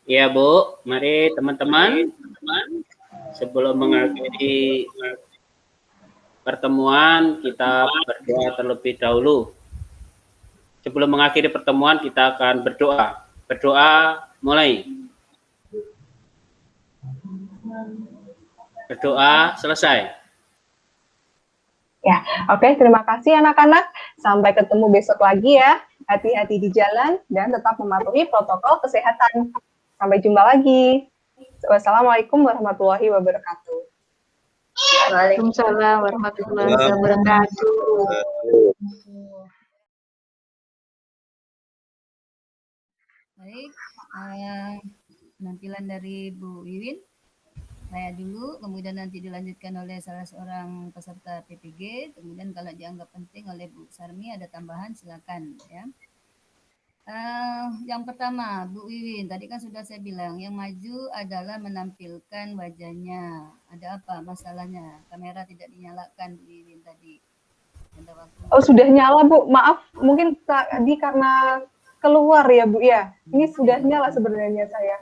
[SPEAKER 7] Ya, Bu. Mari teman-teman, sebelum mengakhiri pertemuan, kita berdoa terlebih dahulu. Sebelum mengakhiri pertemuan, kita akan berdoa. Berdoa mulai. Berdoa selesai.
[SPEAKER 1] Ya, oke, terima kasih anak-anak. Sampai ketemu besok lagi ya. Hati-hati di jalan dan tetap mematuhi protokol kesehatan. Sampai jumpa lagi. Wassalamualaikum warahmatullahi wabarakatuh.
[SPEAKER 3] Waalaikumsalam warahmatullahi wabarakatuh.
[SPEAKER 10] Baik, penampilan dari Bu Wiwin, saya dulu, kemudian nanti dilanjutkan oleh salah seorang peserta PPG, kemudian kalau dianggap penting oleh Bu Sarmi ada tambahan silakan ya. Yang pertama, Bu Wiwin, tadi kan sudah saya bilang, yang maju adalah menampilkan wajahnya. Ada apa masalahnya? Kamera tidak dinyalakan, Bu Wiwin tadi.
[SPEAKER 1] Oh, sudah nyala, Bu. Maaf, mungkin tadi karena keluar ya, Bu ya. Ini sudah nyala sebenarnya saya.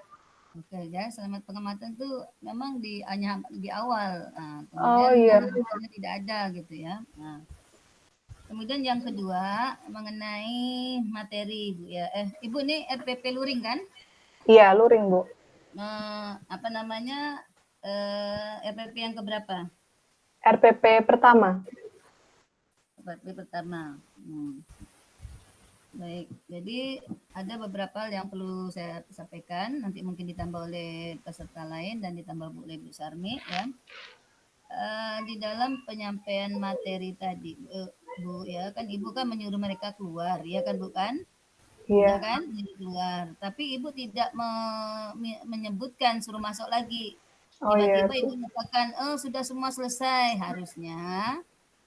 [SPEAKER 10] Oke, ya, selamat pengamatan tuh memang hanya di awal. Nah,
[SPEAKER 1] Oh
[SPEAKER 10] kemudian
[SPEAKER 1] iya.
[SPEAKER 10] tidak ada gitu ya. Nah, kemudian yang kedua mengenai materi, Bu ya. Ibu ini RPP Luring kan?
[SPEAKER 1] Iya, Luring, Bu.
[SPEAKER 10] Apa namanya? RPP yang keberapa?
[SPEAKER 1] RPP pertama.
[SPEAKER 10] RPP pertama. Baik, jadi ada beberapa hal yang perlu saya sampaikan, nanti mungkin ditambah oleh peserta lain dan ditambah oleh Bu Sarmi ya. Di dalam penyampaian materi tadi, Bu ya, kan Ibu kan menyuruh mereka keluar, ya kan Bu kan?
[SPEAKER 1] Iya.
[SPEAKER 10] Ya kan, keluar. Tapi Ibu tidak menyebutkan suruh masuk lagi. Tiba-tiba Ibu mengatakan, oh sudah semua selesai, harusnya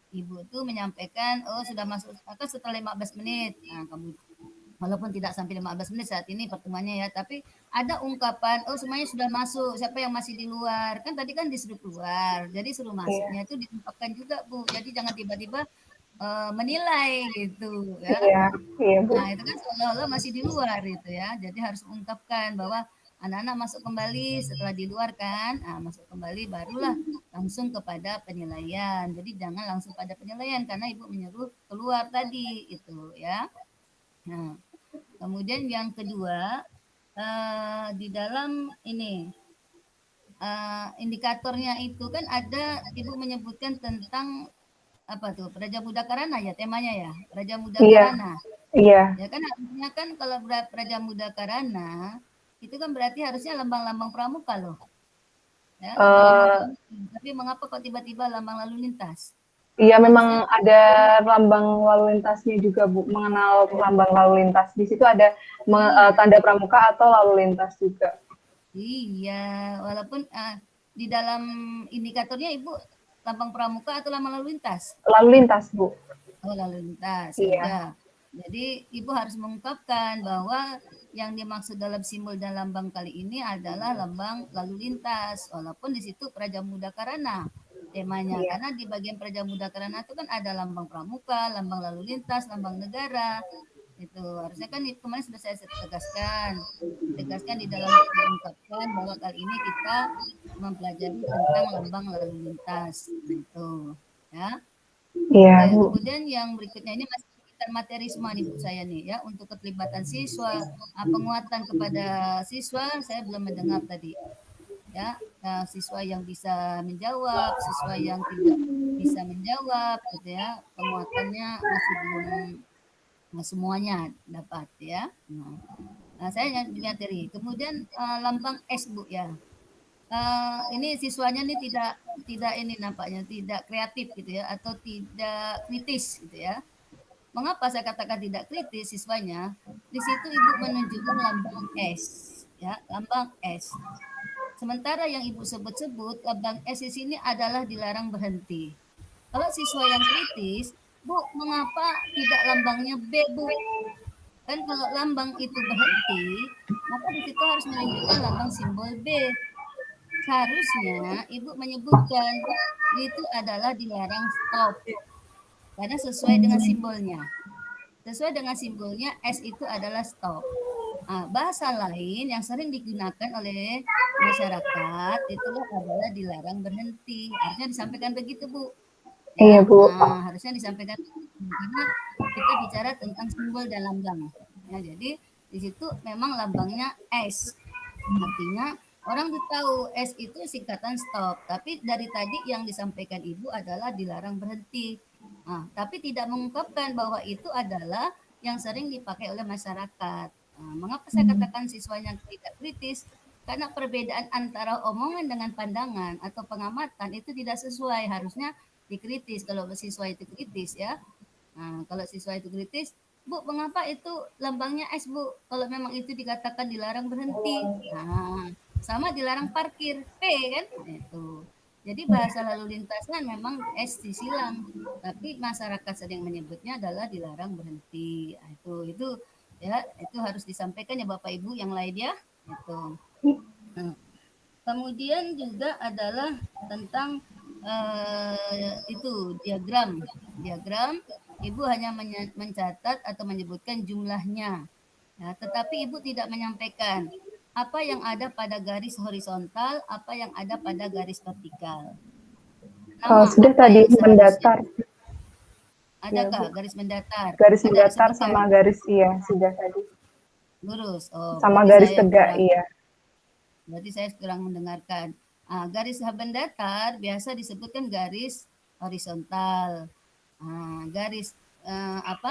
[SPEAKER 10] Ibu tuh menyampaikan, oh sudah masuk, akan setelah 15 menit. Nah, kamu walaupun tidak sampai 15 menit saat ini pertemuannya ya, tapi ada ungkapan, oh semuanya sudah masuk, siapa yang masih di luar? Kan tadi kan disuruh keluar, jadi suruh masuknya itu diungkapkan juga, Bu. Jadi jangan tiba-tiba menilai gitu ya.
[SPEAKER 1] Iya, Bu.
[SPEAKER 10] Nah, itu kan seolah-olah masih di luar gitu ya. Jadi harus ungkapkan bahwa anak-anak masuk kembali setelah di luar kan, masuk kembali barulah langsung kepada penilaian. Jadi jangan langsung pada penilaian karena Ibu menyuruh keluar tadi itu ya. Nah, kemudian yang kedua di dalam ini indikatornya itu kan ada Ibu menyebutkan tentang apa tuh Praja Muda Karana ya temanya ya Praja Muda Karana.
[SPEAKER 1] Iya.
[SPEAKER 10] Ya kan artinya kan kalau Praja Muda Karana itu kan berarti harusnya lambang-lambang pramuka loh. Ya, lambang-lambang pramuka. Tapi mengapa kok tiba-tiba lambang lalu lintas?
[SPEAKER 1] Iya, memang ada lambang lalu lintasnya juga, Bu. Mengenal lambang lalu lintas. Di situ ada tanda pramuka atau lalu lintas juga.
[SPEAKER 10] Iya, walaupun di dalam indikatornya Ibu lambang pramuka atau lambang lalu lintas?
[SPEAKER 1] Lalu lintas, Bu.
[SPEAKER 10] Oh, lalu lintas.
[SPEAKER 1] Iya.
[SPEAKER 10] Ya. Jadi Ibu harus mengungkapkan bahwa yang dimaksud dalam simbol dan lambang kali ini adalah lambang lalu lintas. Walaupun di situ Praja Muda Karana temanya. Karena di bagian Praja Muda Karana itu kan ada lambang pramuka, lambang lalu lintas, lambang negara. Itu harusnya kan kemarin sudah saya tegaskan di dalam diungkapkan bahwa kali ini kita mempelajari tentang lambang lalu lintas. Itu ya.
[SPEAKER 1] Iya.
[SPEAKER 10] Kemudian yang berikutnya ini masih materi semua nih Bu saya nih ya untuk keterlibatan siswa, penguatan kepada siswa saya belum mendengar tadi ya. siswa yang bisa menjawab, siswa yang tidak bisa menjawab, gitu ya. Penguatannya masih belum semuanya dapat ya. Saya materi. Kemudian lambang S Bu ya. Ini siswanya ini tidak ini nampaknya tidak kreatif gitu ya atau tidak kritis gitu ya. Mengapa saya katakan tidak kritis siswanya? Di situ Ibu menunjukkan lambang S ya, lambang S. Sementara yang Ibu sebut-sebut lambang S di sini adalah dilarang berhenti. Kalau siswa yang kritis, Bu, mengapa tidak lambangnya B, Bu? Kan kalau lambang itu berhenti, maka di situ harus menunjukkan lambang simbol B. Seharusnya Ibu menyebutkan itu adalah dilarang stop. Karena sesuai dengan simbolnya. Sesuai dengan simbolnya S itu adalah stop. Bahasa lain yang sering digunakan oleh masyarakat itu adalah dilarang berhenti. Harusnya disampaikan begitu, Bu.
[SPEAKER 1] Iya, Bu.
[SPEAKER 10] Harusnya disampaikan karena kita bicara tentang simbol dan lambang. Ya, jadi di situ memang lambangnya S. Artinya orang tahu S itu singkatan stop, tapi dari tadi yang disampaikan Ibu adalah dilarang berhenti. Tapi tidak mengungkapkan bahwa itu adalah yang sering dipakai oleh masyarakat. Mengapa saya katakan siswanya tidak kritis? Karena perbedaan antara omongan dengan pandangan atau pengamatan itu tidak sesuai. Harusnya dikritis kalau siswa itu kritis ya. Kalau siswa itu kritis, Bu, mengapa itu lambangnya S, Bu? Kalau memang itu dikatakan dilarang berhenti. Sama dilarang parkir, P kan? Itu. Jadi bahasa lalu lintasnya memang S disilang, tapi masyarakat sering menyebutnya adalah dilarang berhenti. Itu ya, itu harus disampaikan ya Bapak Ibu yang lain ya. Itu. Kemudian juga adalah tentang itu diagram. Ibu hanya mencatat atau menyebutkan jumlahnya. Ya, tetapi Ibu tidak menyampaikan apa yang ada pada garis horizontal, apa yang ada pada garis vertikal.
[SPEAKER 1] Sudah tadi mendatar.
[SPEAKER 10] Adakah garis mendatar?
[SPEAKER 1] Garis mendatar sama garis iya, sudah tadi.
[SPEAKER 10] Lurus.
[SPEAKER 1] Sama garis tegak, iya.
[SPEAKER 10] Berarti saya kurang mendengarkan. Garis mendatar biasa disebutkan garis horizontal. Garis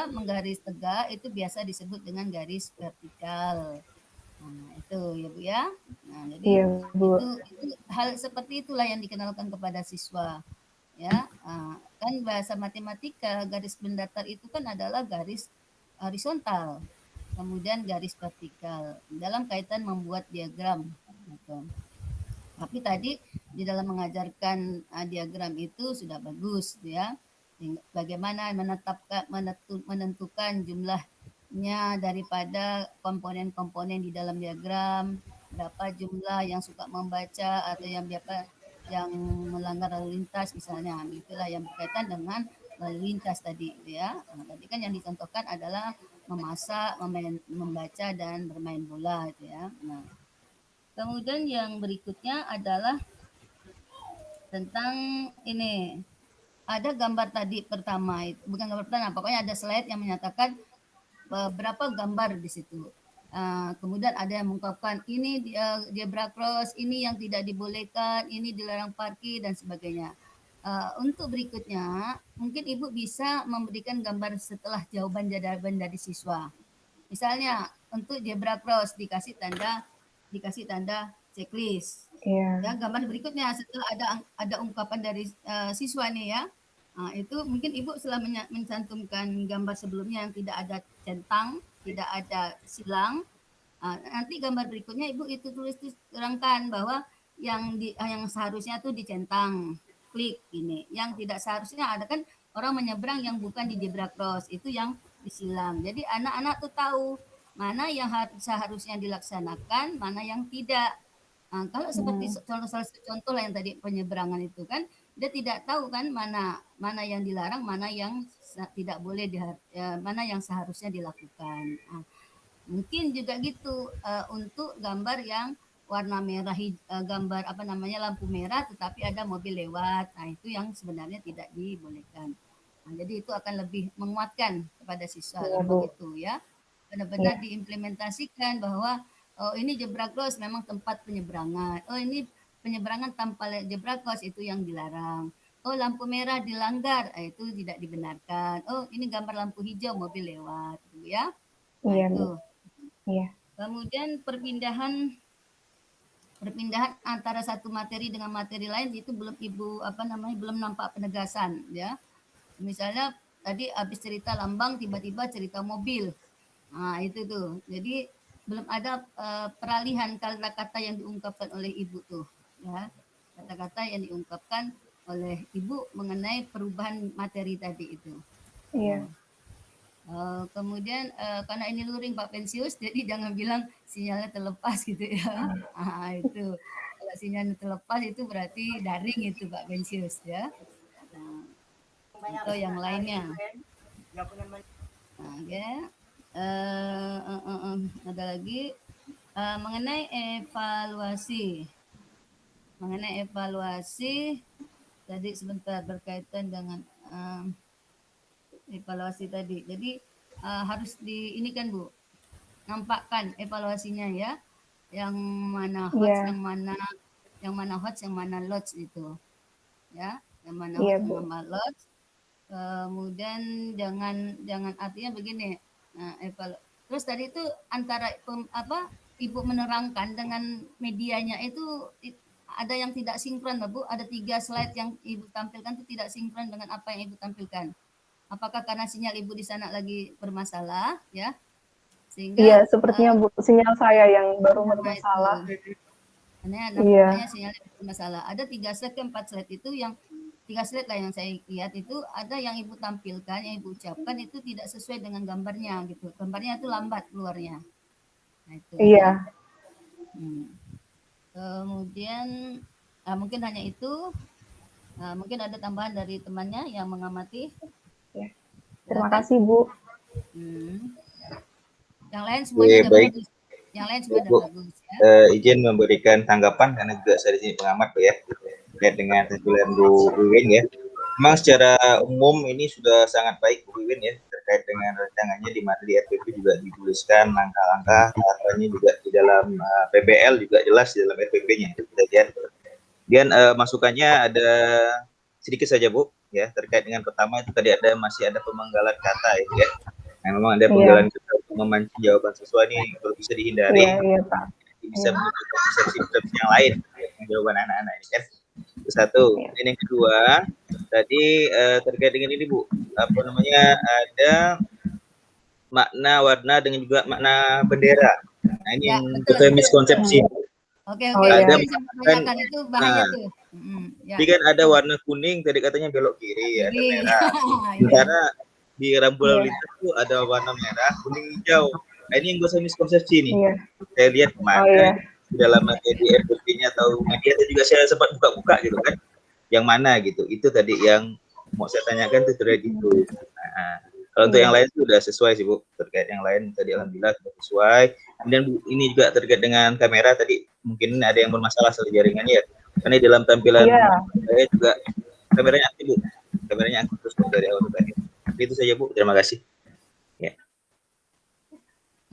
[SPEAKER 10] menggaris tegak itu biasa disebut dengan garis vertikal. Itu ya Bu ya. Jadi
[SPEAKER 1] iya, Bu.
[SPEAKER 10] itu hal seperti itulah yang dikenalkan kepada siswa. Ya, kan bahasa matematika garis mendatar itu kan adalah garis horizontal, kemudian garis vertikal dalam kaitan membuat diagram. Gitu. Tapi tadi di dalam mengajarkan diagram itu sudah bagus, ya. Bagaimana menentukan jumlahnya daripada komponen-komponen di dalam diagram, berapa jumlah yang suka membaca atau yang melanggar lalu lintas misalnya, itulah yang berkaitan dengan lalu lintas tadi, ya. Tadi kan yang dicontohkan adalah memasak, membaca dan bermain bola, itu ya. Nah, kemudian yang berikutnya adalah tentang ini. Ada gambar tadi pertama, bukan gambar pertama, pokoknya ada slide yang menyatakan berapa gambar di situ. Kemudian ada yang mengungkapkan ini zebra cross, ini yang tidak dibolehkan, ini dilarang parkir dan sebagainya. Untuk berikutnya, mungkin Ibu bisa memberikan gambar setelah jawaban dari siswa. Misalnya untuk zebra cross dikasih tanda checklist.
[SPEAKER 1] Yeah.
[SPEAKER 10] Ya, gambar berikutnya setelah ada ungkapan dari siswa nih ya. Itu mungkin Ibu setelah mencantumkan gambar sebelumnya yang tidak ada centang, tidak ada silang. Nanti gambar berikutnya Ibu itu terangkan bahwa yang seharusnya tuh dicentang, klik ini. Yang tidak seharusnya ada kan orang menyeberang yang bukan di zebra cross, itu yang disilang. Jadi anak-anak tuh tahu mana yang seharusnya dilaksanakan, mana yang tidak. Kalau seperti contoh lah yang tadi penyeberangan itu kan, dia tidak tahu kan mana yang dilarang, mana yang tidak boleh mana yang seharusnya dilakukan. Mungkin juga gitu untuk gambar yang warna merah, gambar lampu merah, tetapi ada mobil lewat. Itu yang sebenarnya tidak dibolehkan. Jadi itu akan lebih menguatkan kepada siswa begitu ya. Benar-benar diimplementasikan bahwa oh ini zebra cross memang tempat penyeberangan. Oh ini penyeberangan tanpa zebra cross itu yang dilarang. Oh, lampu merah dilanggar, itu tidak dibenarkan. Oh, ini gambar lampu hijau, mobil lewat, gitu ya. Nah,
[SPEAKER 1] Iya,
[SPEAKER 10] itu.
[SPEAKER 1] Bu. Iya.
[SPEAKER 10] Kemudian perpindahan antara satu materi dengan materi lain itu belum belum nampak penegasan, ya. Misalnya tadi habis cerita lambang, tiba-tiba cerita mobil. Nah, itu tuh. Jadi belum ada peralihan kata-kata yang diungkapkan oleh ibu tuh, ya. Kata-kata yang diungkapkan oleh ibu mengenai perubahan materi tadi itu.
[SPEAKER 1] Iya.
[SPEAKER 10] Kemudian karena ini luring Pak Pensius, jadi jangan bilang sinyalnya terlepas gitu ya. Itu kalau sinyalnya terlepas itu berarti daring itu Pak Pensius ya. Atau yang lainnya. Oke. Ada lagi mengenai evaluasi. Tadi sebentar berkaitan dengan evaluasi tadi. Jadi harus ini kan Bu, nampakkan evaluasinya ya. Yang mana hots, yang mana hots, yang mana lots itu. Ya, yang mana hots, yang mana lots. Kemudian jangan artinya begini. Terus tadi itu antara Ibu menerangkan dengan medianya itu ada yang tidak sinkron, Bu. Ada 3 slide yang Ibu tampilkan itu tidak sinkron dengan apa yang Ibu tampilkan. Apakah karena sinyal Ibu di sana lagi bermasalah, ya? Sehingga
[SPEAKER 1] iya, sepertinya Bu, sinyal saya yang baru bermasalah.
[SPEAKER 10] Namanya sinyalnya bermasalah. Ada 3 slide ke 4 slide itu yang 3 slide lah yang saya lihat itu ada yang Ibu tampilkan, yang Ibu ucapkan itu tidak sesuai dengan gambarnya gitu. Gambarnya itu lambat keluarnya. Nah, itu.
[SPEAKER 1] Iya.
[SPEAKER 10] Kemudian mungkin hanya itu. Mungkin ada tambahan dari temannya yang mengamati.
[SPEAKER 1] Ya. Terima kasih Bu.
[SPEAKER 10] Yang lain semuanya sudah bagus. Yang lain semua sudah bagus. Ya.
[SPEAKER 11] Izin memberikan tanggapan karena juga saya di sini pengamat Bu ya, terkait dengan tampilan Bu Wiwin ya. Memang secara umum ini sudah sangat baik Bu Wiwin ya, terkait dengan rancangannya di mana di RPP juga dituliskan langkah-langkah, tahapannya juga di dalam PBL juga jelas di dalam RPP-nya. Kemudian masukannya ada sedikit saja Bu ya, terkait dengan pertama itu tadi masih ada pemenggalan kata ya. Nah, memang ada penggalan kata untuk memancing jawaban siswa ini kalau bisa dihindari.
[SPEAKER 1] Iya, Pak.
[SPEAKER 11] Bisa menunjukkan persepsi yang lain jawaban anak-anak ini kan. Itu satu. Dan yang kedua tadi terkait dengan ini Bu, ada makna warna dengan juga makna bendera. Nah ini yang kita miskonsepsi.
[SPEAKER 10] Oke. Ada kan itu bahaya tuh.
[SPEAKER 11] Jadi kan ada warna kuning tadi katanya belok kiri ya, merah. Sementara di rambu lalu lintas itu ada warna merah, kuning, hijau. Nah, ini yang gue miskonsepsi nih. Saya lihat kemarin di dalam materi RPP-nya atau media juga saya sempat buka-buka gitu kan. Yang mana gitu. Itu tadi yang mau saya tanyakan itu terkait itu. Nah, kalau untuk yang lain itu sudah sesuai sih Bu. Terkait yang lain tadi alhamdulillah sudah sesuai. Kemudian ini juga terkait dengan kamera tadi mungkin ada yang bermasalah soal jaringannya ya. Karena di dalam tampilan saya juga kameranya aktif Bu. Kameranya aktif terus dari awal tadi. Itu saja Bu. Terima kasih. Ya.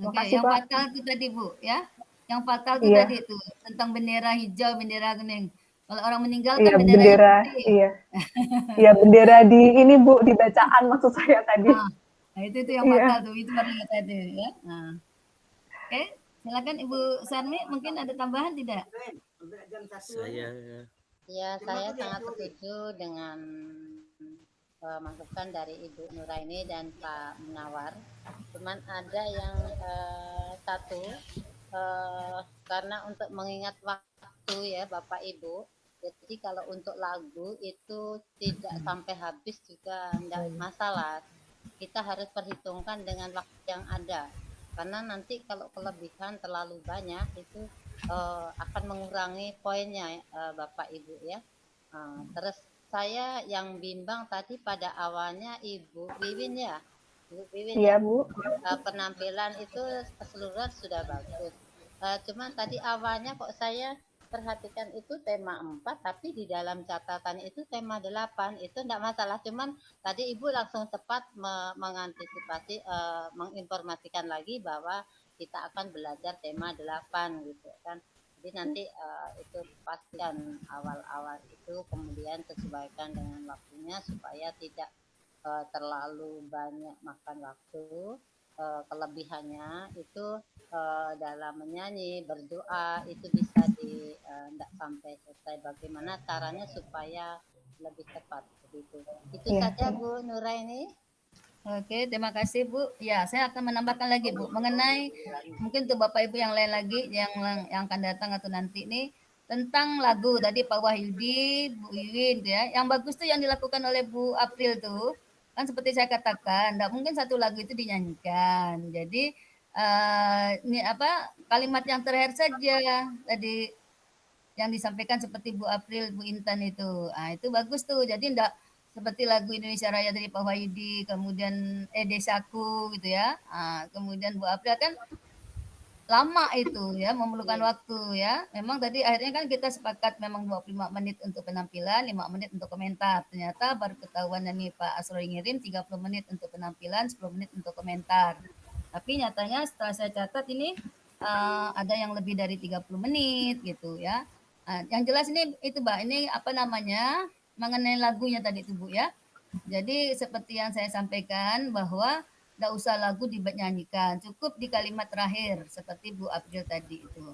[SPEAKER 10] Oke, yang fatal itu tadi Bu ya. Yang fatal itu tadi itu tentang bendera hijau, bendera kuning. Kalau orang meninggal kan bendera putih.
[SPEAKER 1] Iya, bendera di ini Bu, di bacaan maksud saya tadi.
[SPEAKER 10] Nah, itu yang fatal tuh, itu baru tadi ya. Nah. Oke, silakan Ibu Sarmi, mungkin ada tambahan tidak?
[SPEAKER 9] Saya
[SPEAKER 12] sangat setuju dengan masukan dari Ibu Nuraini dan Pak Munawar. Cuman ada yang satu, karena untuk mengingat waktu ya Bapak Ibu, jadi kalau untuk lagu itu tidak sampai habis juga tidak masalah. Kita harus perhitungkan dengan waktu yang ada. Karena nanti kalau kelebihan terlalu banyak itu akan mengurangi poinnya Bapak Ibu ya. Terus saya yang bimbang tadi pada awalnya Ibu Wiwin ya. Ibu Wiwin
[SPEAKER 1] ya.
[SPEAKER 12] Bu. Penampilan itu keseluruhan sudah bagus. Cuman tadi awalnya kok saya perhatikan itu tema 4 tapi di dalam catatan itu tema 8 itu tidak masalah, cuman tadi Ibu langsung tepat mengantisipasi menginformasikan lagi bahwa kita akan belajar tema 8 gitu kan. Jadi nanti itu pastikan awal-awal itu, kemudian sesuaikan dengan waktunya supaya tidak terlalu banyak makan waktu. Kelebihannya itu dalam menyanyi, berdoa itu bisa tidak sampai selesai. Bagaimana caranya supaya lebih tepat begitu. Itu saja Bu Nuraini.
[SPEAKER 10] Oke, terima kasih Bu. Ya, saya akan menambahkan lagi Bu mengenai mungkin untuk Bapak Ibu yang lain lagi yang akan datang atau nanti nih tentang lagu tadi Pak Wahyudi, Bu Iwin ya. Yang bagus tuh yang dilakukan oleh Bu April tuh kan seperti saya katakan, tidak mungkin satu lagu itu dinyanyikan. Jadi ini apa kalimat yang terakhir saja tadi yang disampaikan seperti Bu April, Bu Intan itu. Itu bagus tuh. Jadi tidak seperti lagu Indonesia Raya dari Pak Wahyudi, kemudian Desaku gitu ya. Kemudian Bu April kan lama itu ya, memerlukan waktu ya. Memang tadi akhirnya kan kita sepakat memang 25 menit untuk penampilan, 5 menit untuk komentar. Ternyata baru ketahuan nih Pak Asrori ngirim 30 menit untuk penampilan, 10 menit untuk komentar. Tapi nyatanya setelah saya catat ini ada yang lebih dari 30 menit gitu ya. Yang jelas ini itu Mbak, ini apa namanya? Mengenai lagunya tadi itu Bu ya. Jadi seperti yang saya sampaikan bahwa tidak usah lagu dinyanyikan, cukup di kalimat terakhir seperti Bu April tadi itu.